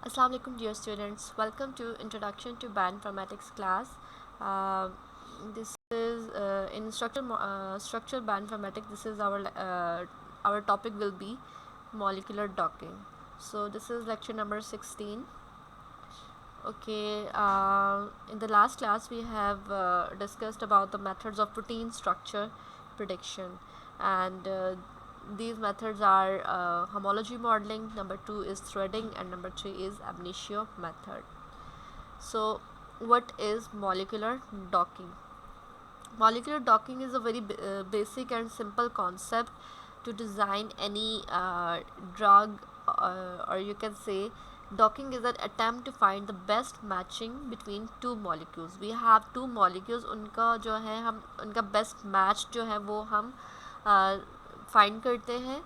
Assalamu alaikum dear students, welcome to introduction to bioinformatics class. uh, this is in structural bioinformatics. This is our topic will be molecular docking. So this is lecture number 16. Okay, in the last class we have discussed about the methods of protein structure prediction, and these methods are homology modeling, number 2 is threading, and number 3 is ab initio method. So what is molecular docking? Molecular docking is a very basic and simple concept to design any drug, or you can say docking is an attempt to find the best matching between two molecules. We have two molecules, उनका जो है हम उनका best match जो है वो हम find करते हैं.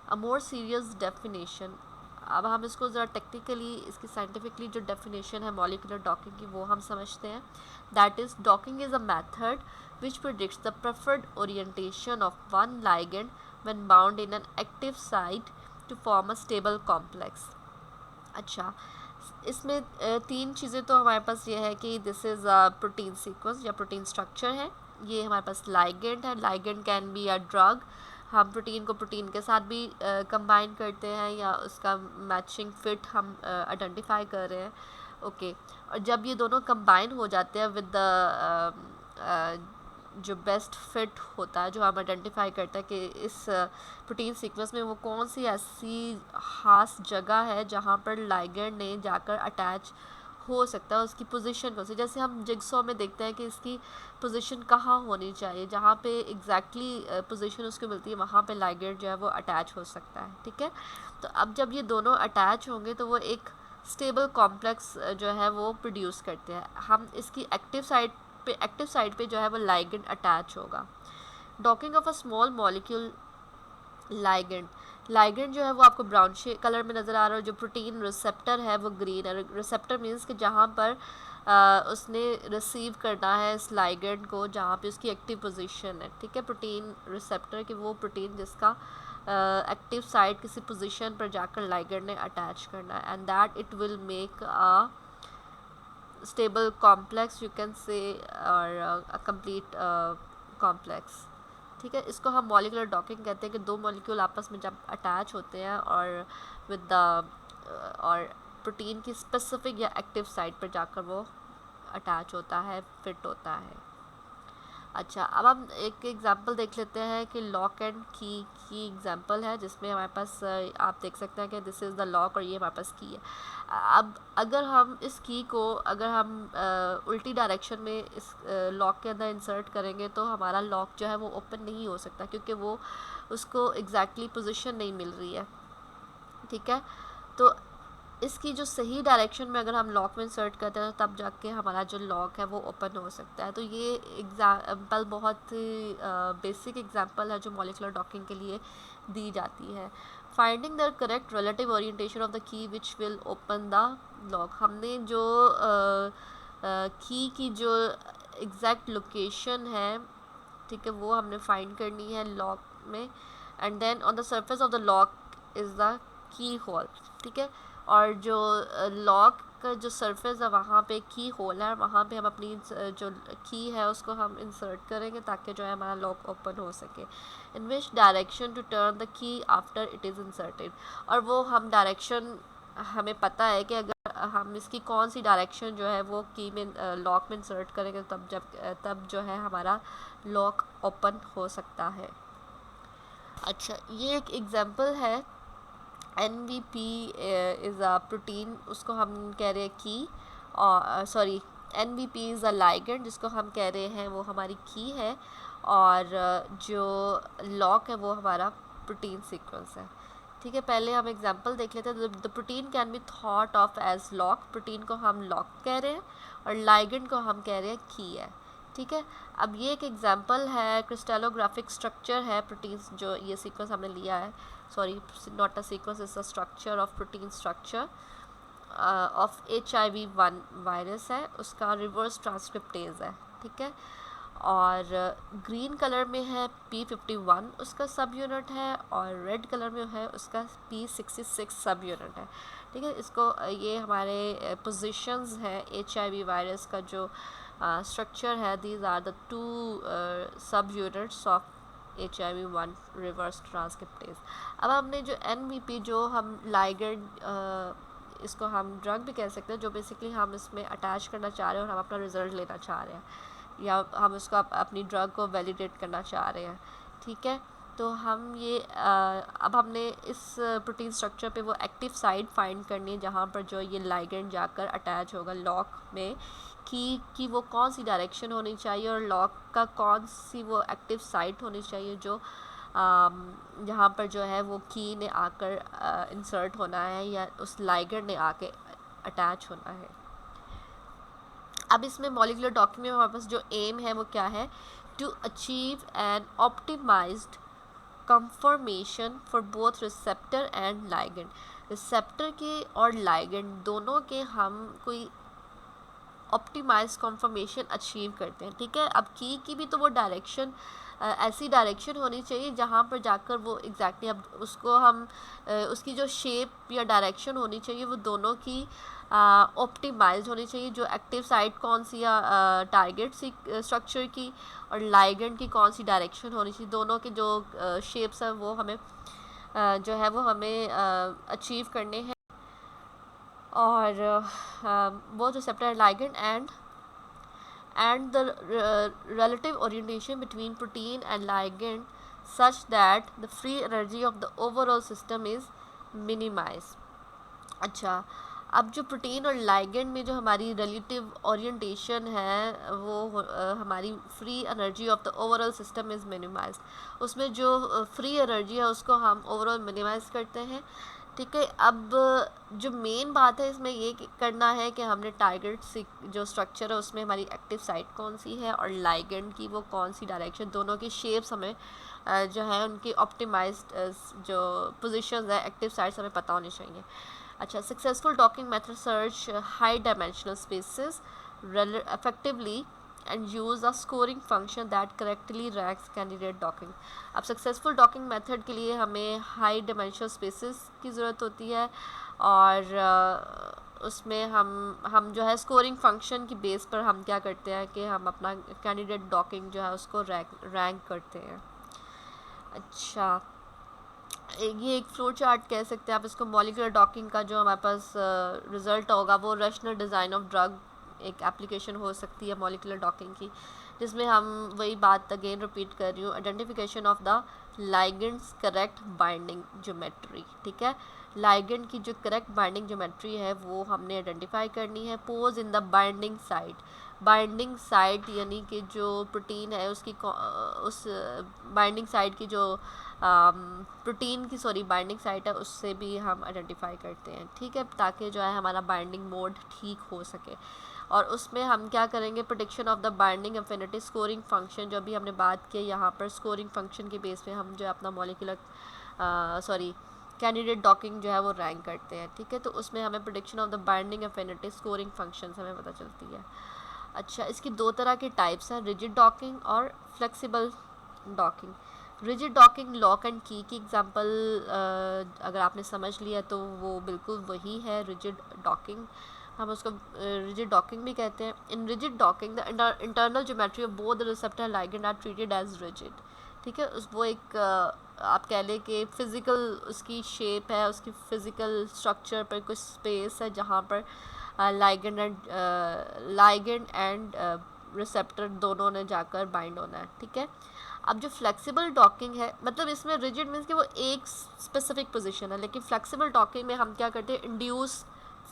अ मोर सीरियस डेफिनेशन, अब हम इसको ज़रा टेक्निकली इसकी साइंटिफिकली जो डेफिनेशन है मॉलिक्यूलर डॉकिंग की वो हम समझते हैं. That is docking is a method which predicts the preferred orientation of one ligand when bound in an active site to form a stable complex. अच्छा, इसमें तीन चीज़ें तो हमारे पास ये है कि this is a protein sequence या प्रोटीन स्ट्रक्चर है. ये हमारे पास लाइगेंड है. Ligand can be a drug. हम प्रोटीन को प्रोटीन के साथ भी कंबाइन करते हैं या उसका मैचिंग फिट हम आइडेंटिफाई कर रहे हैं. ओके, और जब ये दोनों कंबाइन हो जाते हैं विद द जो बेस्ट फिट होता है, जो हम आइडेंटिफाई करते हैं कि इस प्रोटीन सीक्वेंस में वो कौन सी ऐसी खास जगह है जहाँ पर लाइगेंड ने जाकर अटैच हो सकता है, उसकी पोजीशन कौन सी. जैसे हम जिग्सॉ में देखते हैं कि इसकी पोजीशन कहाँ होनी चाहिए, जहाँ पे एग्जैक्टली पोजीशन उसको मिलती है वहाँ पे लाइगेंड जो है वो अटैच हो सकता है. ठीक है, तो अब जब ये दोनों अटैच होंगे तो वो एक स्टेबल कॉम्प्लेक्स जो है वो प्रोड्यूस करते हैं. हम इसकी एक्टिव साइड पे जो है वो लाइगेंड अटैच होगा. Docking of a small molecule ligand. Ligand जो है वो आपको ब्राउन कलर में नज़र आ रहा है. जो प्रोटीन रिसेप्टर है वो ग्रीन है. रिसेप्टर मीन्स कि जहाँ पर उसने रिसीव करना है इस लाइगेंड को, जहाँ पे उसकी एक्टिव पोजीशन है. ठीक है, प्रोटीन रिसेप्टर कि वो प्रोटीन जिसका एक्टिव साइट किसी पोजीशन पर जाकर लाइगेंड ने अटैच करना है, and that it will make a stable complex you can say, or a complete complex. ठीक है, इसको हम मॉलिकुलर डॉकिंग कहते हैं कि दो मॉलिक्यूल आपस में जब अटैच होते हैं और विद द और प्रोटीन की स्पेसिफिक या एक्टिव साइट पर जाकर वो अटैच होता है, फिट होता है. अच्छा, अब हम एक एग्जांपल देख लेते हैं कि लॉक एंड की एग्जांपल है, जिसमें हमारे पास आप देख सकते हैं कि दिस इज़ द लॉक और ये हमारे पास की है. अब अगर हम इस की को अगर हम उल्टी डायरेक्शन में इस लॉक के अंदर इंसर्ट करेंगे तो हमारा लॉक जो है वो ओपन नहीं हो सकता, क्योंकि वो उसको एग्जैक्टली पोजीशन नहीं मिल रही है. ठीक है, तो इसकी जो सही डायरेक्शन में अगर हम लॉक में इंसर्ट करते हैं तब जाके हमारा जो लॉक है वो ओपन हो सकता है. तो ये एग्जाम्पल बहुत बेसिक एग्जाम्पल है जो मॉलिक्यूलर डॉकिंग के लिए दी जाती है. Finding the correct relative orientation of the key which will open the lock. हमने जो की जो एग्जैक्ट लोकेशन है, ठीक है, वो हमने फाइंड करनी है लॉक में. And then on the surface of the lock is the key hole. ठीक है, और जो लॉक का जो सरफेस है वहाँ पे की होल है, वहाँ पे हम अपनी जो की है उसको हम इंसर्ट करेंगे ताकि जो है हमारा लॉक ओपन हो सके. In which direction to turn the key after it is inserted. और वो हम डायरेक्शन हमें पता है कि अगर हम इसकी कौन सी डायरेक्शन जो है वो की में लॉक में इंसर्ट करेंगे तब जो है हमारा लॉक ओपन हो सकता है. अच्छा, ये एक एग्जांपल है. NVP इज़ अ प्रोटीन, उसको हम कह रहे हैं की, और sorry NVP is a ligand जिसको हम कह रहे हैं वो हमारी की है, और जो लॉक है वो हमारा प्रोटीन सीक्वेंस है. ठीक है, पहले हम एग्जांपल देख लेते हैं. The protein can be thought of as lock. Protein को हम लॉक कह रहे हैं और लाइगेंड को हम कह रहे हैं की है. ठीक है, अब ये एक एग्जांपल है, क्रिस्टलोग्राफिक स्ट्रक्चर है प्रोटीन्स जो ये सीक्वेंस हमने लिया है. Sorry, not a sequence, is a structure of protein structure of HIV-1 virus है, उसका रिवर्स ट्रांसक्रिप्टेज है. ठीक है, और ग्रीन कलर में है P51 उसका सब यूनिट है, और रेड कलर में है उसका P66 सब यूनिट है. ठीक है। इसको ये हमारे पोजीशंस है HIV वायरस का जो स्ट्रक्चर है, दीज आर द 2 सब units of HIV-1 reverse transcriptase. अब हमने जो NVP जो हम लाइगेंड इसको हम ड्रग भी कह सकते हैं, जो बेसिकली हम इसमें अटैच करना चाह रहे हैं और हम अपना रिजल्ट लेना चाह रहे हैं, या हम उसको अपनी ड्रग को वैलिडेट करना चाह रहे हैं। ठीक है, तो हम ये अब हमने इस प्रोटीन स्ट्रक्चर पे वो एक्टिव साइट फाइंड करनी है जहाँ पर जो ये लाइगेंड जाकर अटैच होगा लॉक में, कि वो कौन सी डायरेक्शन होनी चाहिए और लॉक का कौन सी वो एक्टिव साइट होनी चाहिए जो जहाँ पर जो है वो की ने आकर इंसर्ट होना है या उस लाइगेंड ने आके अटैच होना है। अब इसमें मॉलिक्यूलर डॉकिंग में हमारे पास जो एम है वो क्या है, to achieve an optimised conformation for both receptor and ligand. Receptor के और लाइगेंड दोनों के हम कोई ऑप्टिमाइज कंफर्मेशन अचीव करते हैं। ठीक है, अब की भी तो वो डायरेक्शन ऐसी डायरेक्शन होनी चाहिए जहाँ पर जाकर वो एग्जैक्टली अब उसको हम उसकी जो शेप या डायरेक्शन होनी चाहिए वो दोनों की ऑप्टिमाइज होनी चाहिए। जो एक्टिव साइट कौन सी या टारगेट सी स्ट्रक्चर की और लाइगेंड की कौन सी डायरेक्शन होनी चाहिए, दोनों के जो शेप्स हैं वो हमें जो है वो हमें अचीव करने हैं। और both receptor and ligand and the relative orientation between protein and ligand such that the free energy of the overall system is minimized। अच्छा, अब जो प्रोटीन और लाइगेंड में जो हमारी रिलेटिव ओरिएंटेशन है वो हमारी free energy of the overall system is minimise. उसमें जो फ्री एनर्जी है उसको हम ओवरऑल मिनिमाइज करते हैं। ठीक है, अब जो मेन बात है इसमें ये करना है कि हमने टारगेट जो स्ट्रक्चर है उसमें हमारी एक्टिव साइट कौन सी है और लाइगेंड की वो कौन सी डायरेक्शन, दोनों की शेप्स हमें जो है उनकी ऑप्टिमाइज्ड जो पोजीशंस है एक्टिव साइट्स हमें पता होनी चाहिए। अच्छा, successful docking method search high dimensional spaces effectively and use a scoring function that correctly ranks candidate docking। अब सक्सेसफुल डॉकिंग मेथड के लिए हमें हाई डायमेंशनल स्पेसेस की ज़रूरत होती है और उसमें हम जो है स्कोरिंग फंक्शन की बेस पर हम क्या करते हैं कि हम अपना कैंडिडेट डॉकिंग जो है उसको रैंक करते हैं। अच्छा, ये एक फ्लो चार्ट कह सकते हैं आप इसको। मॉलिक्यूलर डॉकिंग का जो हमारे पास रिज़ल्ट होगा वो रैशनल डिज़ाइन ऑफ ड्रग एक एप्लीकेशन हो सकती है मॉलिक्यूलर डॉकिंग की, जिसमें हम वही बात अगेन रिपीट कर रही हूँ, identification of the ligands correct binding geometry. ठीक है, लाइगेंड की जो करेक्ट बाइंडिंग ज्योमेट्री है वो हमने आइडेंटिफाई करनी है। Pose in the binding site, binding site यानी कि जो प्रोटीन है उसकी उस बाइंडिंग साइट की जो प्रोटीन की बाइंडिंग साइट है उससे भी हम आइडेंटिफाई करते हैं। ठीक है, ताकि जो है हमारा बाइंडिंग मोड ठीक हो सके। और उसमें हम क्या करेंगे, prediction of the binding affinity scoring function, जो अभी हमने बात की यहाँ पर स्कोरिंग फंक्शन के बेस पे हम जो अपना मॉलिक्यूलर कैंडिडेट डॉकिंग जो है वो रैंक करते हैं। ठीक है, तो उसमें हमें prediction of the binding affinity scoring function हमें पता चलती है। अच्छा, इसकी दो तरह के टाइप्स हैं, रिजिड डॉकिंग और flexible docking. Rigid docking lock and की एग्जांपल अगर आपने समझ लिया तो वो बिल्कुल वही है रिजिड डॉकिंग, हम उसको रिजिड डॉकिंग भी कहते हैं। In rigid docking the internal geometry of both the receptor and ligand are treated as rigid. ठीक है, वो एक आप कह लें कि फ़िज़िकल उसकी शेप है, उसकी फ़िज़िकल स्ट्रक्चर पर कुछ स्पेस है जहाँ पर लाइगेंड एंड रिसेप्टर दोनों ने जाकर बाइंड होना है। ठीक है, अब जो फ्लेक्सिबल डॉकिंग है, मतलब इसमें रिजिड मीन्स कि वो एक स्पेसिफिक पोजीशन है, लेकिन फ्लेक्सिबल डॉकिंग में हम क्या करते हैं, इंड्यूस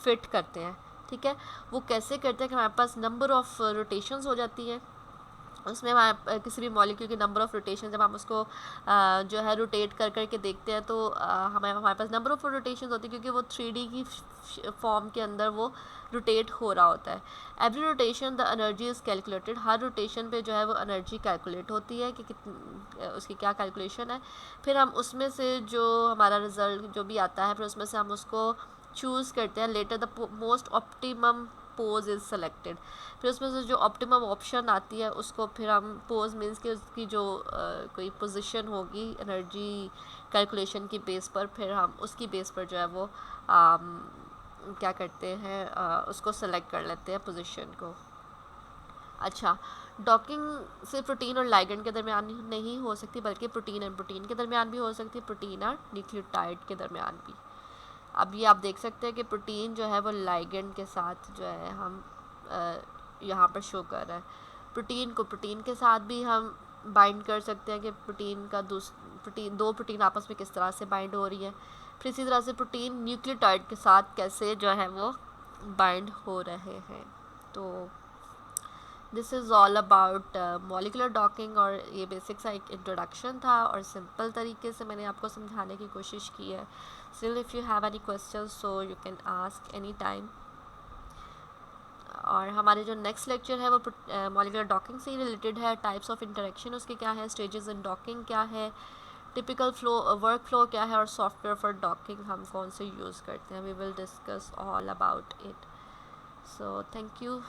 फिट करते हैं। ठीक है, वो कैसे करते हैं कि हमारे पास नंबर ऑफ़ रोटेशंस हो जाती हैं, उसमें हमारे किसी भी मॉलिक्यूल की नंबर ऑफ़ रोटेशन जब हम उसको जो है रोटेट कर करके देखते हैं तो हमारे पास नंबर ऑफ़ रोटेशन होती है, क्योंकि वो 3D की फॉर्म के अंदर वो रोटेट हो रहा होता है। Every rotation the energy is calculated, her rotation पे जो है वो एनर्जी कैलकुलेट होती है कि उसकी क्या कैलकुलेशन है। फिर हम उसमें से जो हमारा रिज़ल्ट जो भी आता है फिर उसमें से हम उसको चूज़ करते हैं। Later the most optimum pose is selected, फिर उसमें से जो ऑप्टिमम ऑप्शन आती है उसको फिर हम पोज मीन्स कि उसकी जो कोई पोजीशन होगी एनर्जी कैलकुलेशन की बेस पर, फिर हम उसकी बेस पर जो है वो क्या करते हैं, उसको सेलेक्ट कर लेते हैं पोजीशन को। अच्छा, डॉकिंग से प्रोटीन और लाइगेंड के दरमियान नहीं हो सकती, बल्कि प्रोटीन एंड प्रोटीन के दरमियान भी हो सकती है, प्रोटीन और न्यूक्लियोटाइड के दरमियान भी। अब ये आप देख सकते हैं कि प्रोटीन जो है वो लाइगेंड के साथ जो है हम यहाँ पर शो कर रहा है। प्रोटीन को प्रोटीन के साथ भी हम बाइंड कर सकते हैं कि दो प्रोटीन आपस में किस तरह से बाइंड हो रही है। फिर इसी तरह से प्रोटीन न्यूक्लियोटाइड के साथ कैसे जो है वो बाइंड हो रहे हैं। तो this is all about molecular docking, और ये बेसिक सा एक इंट्रोडक्शन था और सिंपल तरीके से मैंने आपको समझाने की कोशिश की है। Still if you have any question so you can ask any time. और हमारे जो नेक्स्ट लेक्चर है वो मॉलिकुलर डॉकिंग से ही रिलेटेड है। टाइप्स ऑफ इंटरेक्शन उसके क्या है, स्टेजेस इन डॉकिंग क्या है, टिपिकल फ्लो वर्क फ्लो क्या है, और सॉफ्टवेयर फॉर डॉकिंग हम कौन से यूज़ करते हैं। We will discuss all about it. So thank you